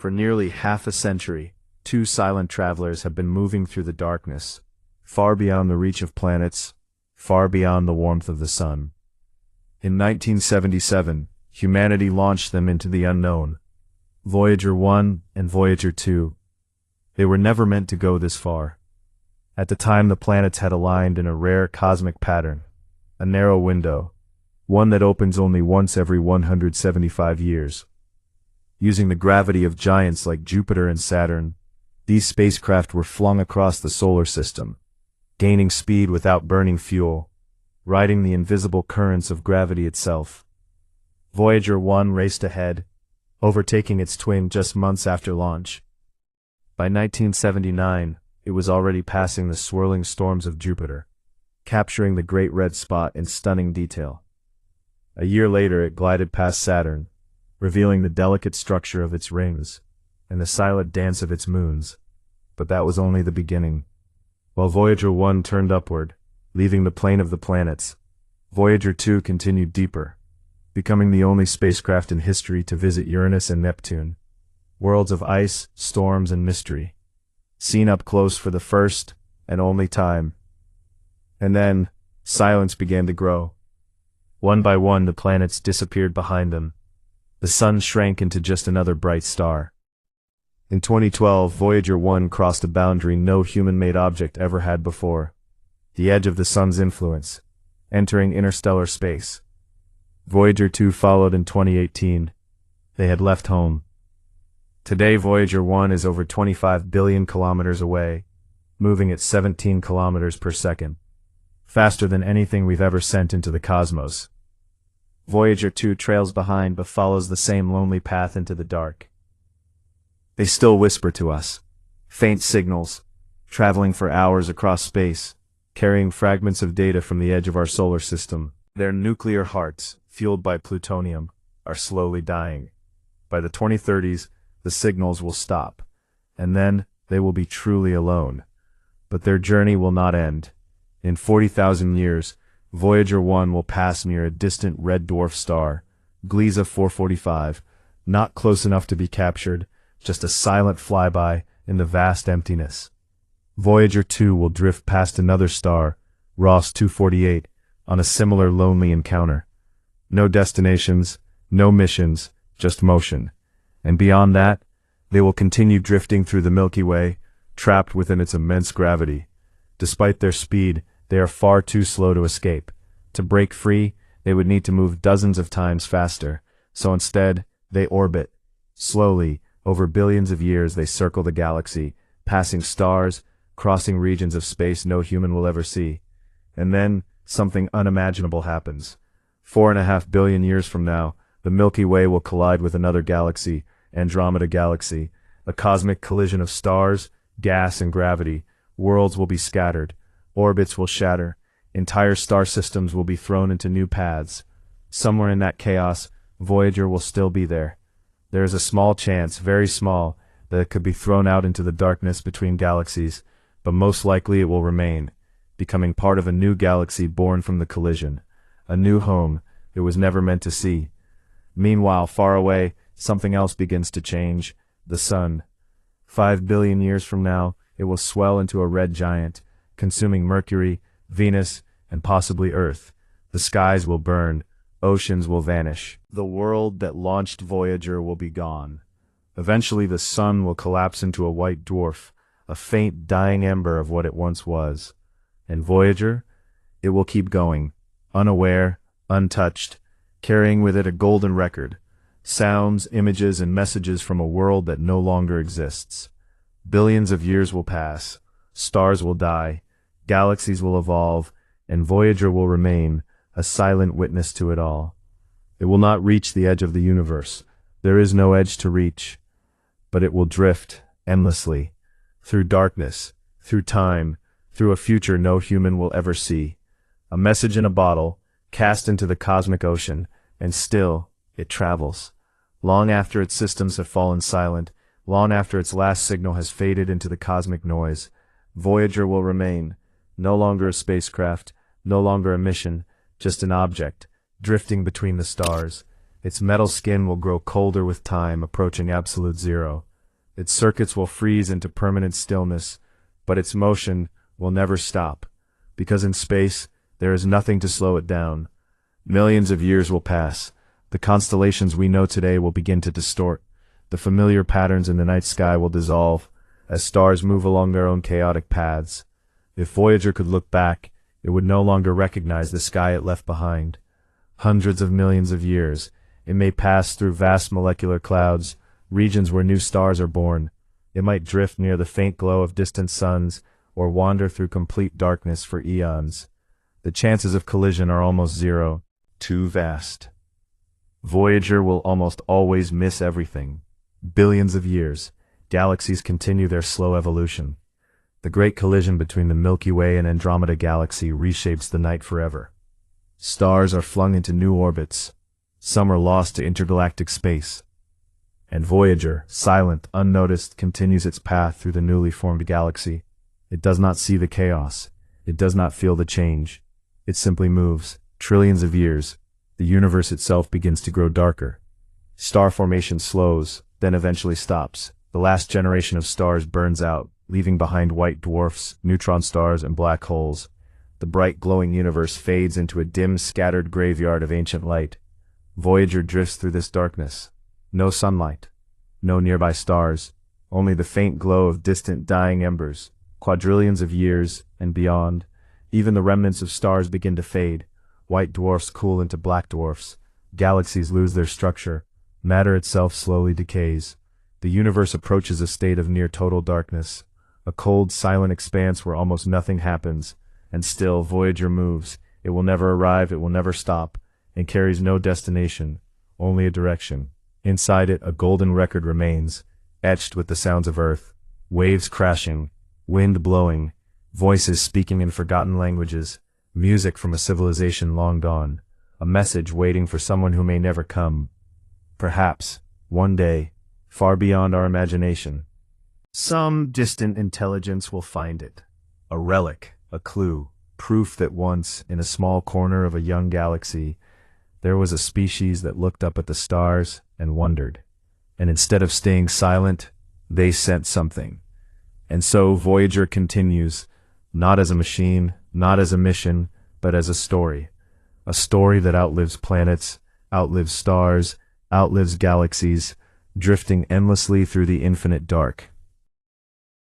For nearly half a century, two silent travelers have been moving through the darkness, far beyond the reach of planets, far beyond the warmth of the sun. In 1977, humanity launched them into the unknown. Voyager 1 and Voyager 2. They were never meant to go this far. At the time, the planets had aligned in a rare cosmic pattern, a narrow window, one that opens only once every 175 years. Using the gravity of giants like Jupiter and Saturn, these spacecraft were flung across the solar system, gaining speed without burning fuel, riding the invisible currents of gravity itself. Voyager 1 raced ahead, overtaking its twin just months after launch. By 1979, it was already passing the swirling storms of Jupiter, capturing the Great Red Spot in stunning detail. A year later, it glided past Saturn, revealing the delicate structure of its rings and the silent dance of its moons. But that was only the beginning. While Voyager 1 turned upward, leaving the plane of the planets, Voyager 2 continued deeper, becoming the only spacecraft in history to visit Uranus and Neptune, worlds of ice, storms, and mystery, seen up close for the first and only time. And then, silence began to grow. One by one, the planets disappeared behind them. The sun shrank into just another bright star. In 2012, Voyager 1 crossed a boundary no human-made object ever had before, the edge of the sun's influence, entering interstellar space. Voyager 2 followed in 2018. They had left home. Today, Voyager 1 is over 25 billion kilometers away, moving at 17 kilometers per second, faster than anything we've ever sent into the cosmos. Voyager 2 trails behind but follows the same lonely path into the dark. They still whisper to us, faint signals, traveling for hours across space, carrying fragments of data from the edge of our solar system. Their nuclear hearts, fueled by plutonium, are slowly dying. By the 2030s, the signals will stop, and then they will be truly alone. But their journey will not end. In 40,000 years, Voyager 1 will pass near a distant red dwarf star, Gliese 445, not close enough to be captured, just a silent flyby in the vast emptiness. Voyager 2 will drift past another star, Ross 248, on a similar lonely encounter. No destinations, no missions, just motion. And beyond that, they will continue drifting through the Milky Way, trapped within its immense gravity. Despite their speed, they are far too slow to escape. To break free, they would need to move dozens of times faster, so instead, they orbit. Slowly, over billions of years, they circle the galaxy, passing stars, crossing regions of space no human will ever see. And then, something unimaginable happens. 4.5 billion years from now, the Milky Way will collide with another galaxy, Andromeda Galaxy, a cosmic collision of stars, gas, and gravity. Worlds will be scattered, orbits will shatter, entire star systems will be thrown into new paths. Somewhere in that chaos, Voyager will still be there. There is a small chance, very small, that it could be thrown out into the darkness between galaxies, but most likely it will remain, becoming part of a new galaxy born from the collision, a new home it was never meant to see. Meanwhile, far away, something else begins to change, the sun. 5 billion years from now, it will swell into a red giant, consuming Mercury, Venus, and possibly Earth. The skies will burn, oceans will vanish. The world that launched Voyager will be gone. Eventually the sun will collapse into a white dwarf, a faint dying ember of what it once was. And Voyager? It will keep going, unaware, untouched, carrying with it a golden record, sounds, images, and messages from a world that no longer exists. Billions of years will pass, stars will die, galaxies will evolve, and Voyager will remain, a silent witness to it all. It will not reach the edge of the universe. There is no edge to reach. But it will drift, endlessly, through darkness, through time, through a future no human will ever see. A message in a bottle, cast into the cosmic ocean, and still, it travels. Long after its systems have fallen silent, long after its last signal has faded into the cosmic noise, Voyager will remain, no longer a spacecraft, no longer a mission, just an object, drifting between the stars. Its metal skin will grow colder with time, approaching absolute zero. Its circuits will freeze into permanent stillness, but its motion will never stop, because in space, there is nothing to slow it down. Millions of years will pass. The constellations we know today will begin to distort. The familiar patterns in the night sky will dissolve, as stars move along their own chaotic paths. If Voyager could look back, it would no longer recognize the sky it left behind. Hundreds of millions of years, it may pass through vast molecular clouds, regions where new stars are born. It might drift near the faint glow of distant suns, or wander through complete darkness for eons. The chances of collision are almost zero, too vast. Voyager will almost always miss everything. Billions of years, galaxies continue their slow evolution. The great collision between the Milky Way and Andromeda Galaxy reshapes the night forever. Stars are flung into new orbits. Some are lost to intergalactic space. And Voyager, silent, unnoticed, continues its path through the newly formed galaxy. It does not see the chaos. It does not feel the change. It simply moves. Trillions of years. The universe itself begins to grow darker. Star formation slows, then eventually stops. The last generation of stars burns out, leaving behind white dwarfs, neutron stars, and black holes. The bright glowing universe fades into a dim, scattered graveyard of ancient light. Voyager drifts through this darkness. No sunlight. No nearby stars. Only the faint glow of distant dying embers. Quadrillions of years, and beyond. Even the remnants of stars begin to fade. White dwarfs cool into black dwarfs. Galaxies lose their structure. Matter itself slowly decays. The universe approaches a state of near total darkness. A cold, silent expanse where almost nothing happens. And still, Voyager moves. It will never arrive, it will never stop, and carries no destination, only a direction. Inside it, a golden record remains, etched with the sounds of Earth. Waves crashing, wind blowing, voices speaking in forgotten languages, music from a civilization long gone, a message waiting for someone who may never come. Perhaps, one day, far beyond our imagination, some distant intelligence will find it. A relic, a clue, proof that once, in a small corner of a young galaxy, there was a species that looked up at the stars and wondered. And instead of staying silent, they sent something. And so Voyager continues, not as a machine, not as a mission, but as a story. A story that outlives planets, outlives stars, outlives galaxies, drifting endlessly through the infinite dark.